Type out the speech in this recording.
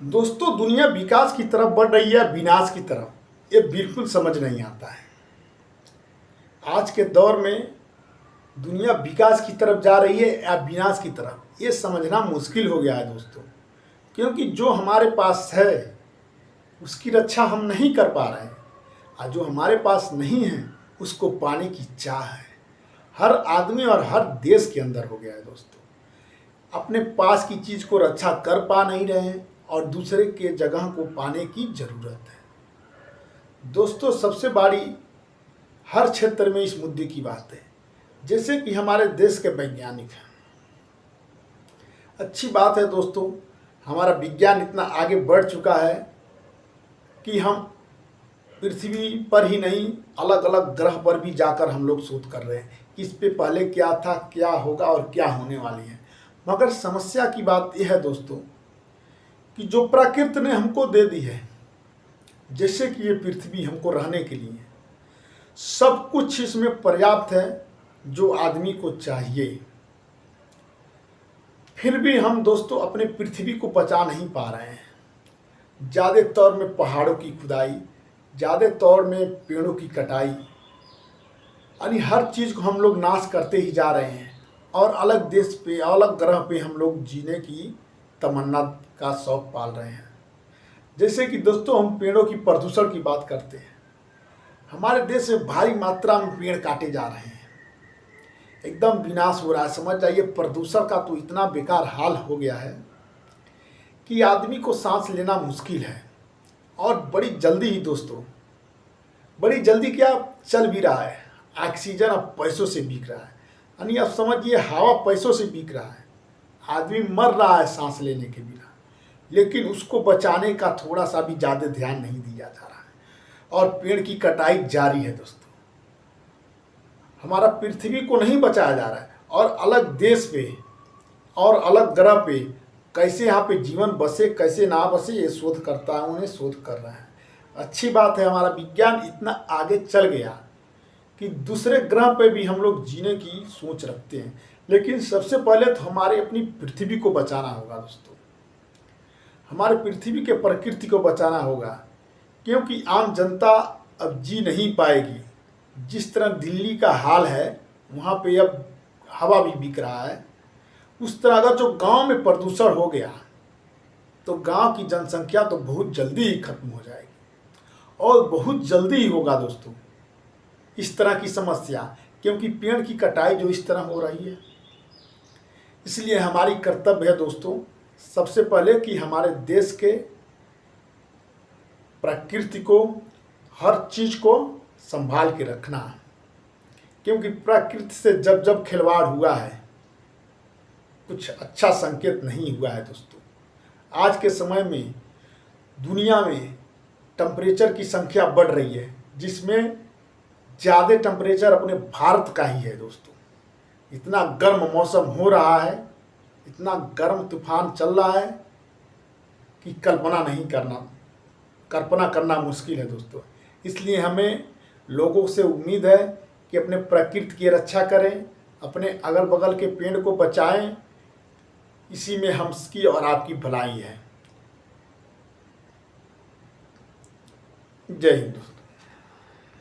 दोस्तों, दुनिया विकास की तरफ बढ़ रही है विनाश की तरफ, ये बिल्कुल समझ नहीं आता है। आज के दौर में दुनिया विकास की तरफ जा रही है या विनाश की तरफ, ये समझना मुश्किल हो गया है दोस्तों। क्योंकि जो हमारे पास है उसकी रक्षा हम नहीं कर पा रहे हैं, और जो हमारे पास नहीं है उसको पाने की चाह है। हर आदमी और हर देश के अंदर हो गया है दोस्तों। अपने पास की चीज़ को रक्षा कर पा नहीं रहे हैं और दूसरे के जगह को पाने की ज़रूरत है। दोस्तों, सबसे बड़ी हर क्षेत्र में इस मुद्दे की बात है। जैसे कि हमारे देश के वैज्ञानिक हैं, अच्छी बात है दोस्तों, हमारा विज्ञान इतना आगे बढ़ चुका है कि हम पृथ्वी पर ही नहीं अलग अलग ग्रह पर भी जाकर हम लोग शोध कर रहे हैं कि इस पे पहले क्या था, क्या होगा और क्या होने वाली है। मगर समस्या की बात यह है दोस्तों कि जो प्रकृति ने हमको दे दी है, जैसे कि ये पृथ्वी हमको रहने के लिए सब कुछ इसमें पर्याप्त है जो आदमी को चाहिए, फिर भी हम दोस्तों अपने पृथ्वी को बचा नहीं पा रहे हैं। ज़्यादा तौर में पहाड़ों की खुदाई, ज़्यादा तौर में पेड़ों की कटाई, यानी हर चीज़ को हम लोग नाश करते ही जा रहे हैं और अलग देश पे, अलग ग्रह पे हम लोग जीने की तमन्ना का शौक पाल रहे हैं। जैसे कि दोस्तों हम पेड़ों की प्रदूषण की बात करते हैं, हमारे देश में भारी मात्रा में पेड़ काटे जा रहे हैं, एकदम विनाश हो रहा है। समझ जाइए, प्रदूषण का तो इतना बेकार हाल हो गया है कि आदमी को सांस लेना मुश्किल है। और बड़ी जल्दी ही दोस्तों, बड़ी जल्दी क्या चल भी रहा है, ऑक्सीजन अब पैसों से बिक रहा है, यानी अब समझिए हवा पैसों से बिक रहा है। आदमी मर रहा है सांस लेने के बिना, लेकिन उसको बचाने का थोड़ा सा भी ज़्यादा ध्यान नहीं दिया जा रहा है और पेड़ की कटाई जारी है दोस्तों। हमारा पृथ्वी को नहीं बचाया जा रहा है और अलग देश पे और अलग ग्रह पे कैसे यहाँ पे जीवन बसे कैसे ना बसे, ये शोधकर्ता उन्हें शोध कर रहे हैं। अच्छी बात है, हमारा विज्ञान इतना आगे चल गया कि दूसरे ग्रह पे भी हम लोग जीने की सोच रखते हैं, लेकिन सबसे पहले तो हमारे अपनी पृथ्वी को बचाना होगा दोस्तों। हमारे पृथ्वी के प्रकृति को बचाना होगा, क्योंकि आम जनता अब जी नहीं पाएगी। जिस तरह दिल्ली का हाल है, वहाँ पे अब हवा भी बिक रहा है, उस तरह अगर जो गांव में प्रदूषण हो गया तो गांव की जनसंख्या तो बहुत जल्दी ही खत्म हो जाएगी और बहुत जल्दी ही होगा दोस्तों इस तरह की समस्या, क्योंकि पेड़ की कटाई जो इस तरह हो रही है। इसलिए हमारी कर्तव्य है दोस्तों, सबसे पहले कि हमारे देश के प्रकृति को, हर चीज़ को संभाल के रखना, क्योंकि प्रकृति से जब जब खिलवाड़ हुआ है कुछ अच्छा संकेत नहीं हुआ है दोस्तों। आज के समय में दुनिया में टेम्परेचर की संख्या बढ़ रही है, जिसमें ज़्यादा टेम्परेचर अपने भारत का ही है दोस्तों। इतना गर्म मौसम हो रहा है, इतना गर्म तूफान चल रहा है कि कल्पना करना मुश्किल है दोस्तों। इसलिए हमें लोगों से उम्मीद है कि अपने प्रकृति की रक्षा करें, अपने अगल बगल के पेड़ को बचाएं, इसी में हमकी और आपकी भलाई है। जय हिंद।